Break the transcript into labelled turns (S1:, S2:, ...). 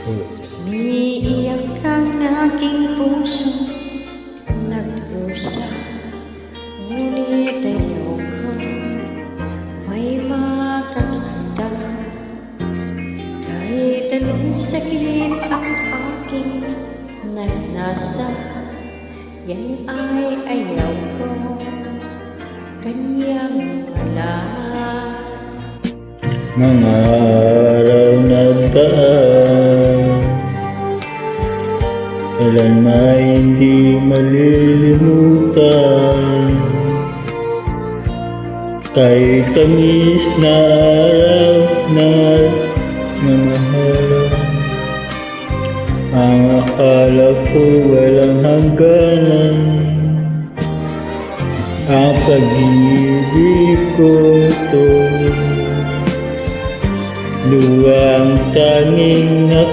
S1: Umiiyak ang aking puso, nagdusa, ngunit ayoko may makakita. Kahit anong sakit ang aking naranasan, yan ay ayaw ko kanyang malaman.
S2: Mga araw nagdaan, kailan may hindi malilimutan. Kahit tamis na araw na nagmamahal, ang akala ko walang hangganan. Ang pag-ibig ko to, luwang tanging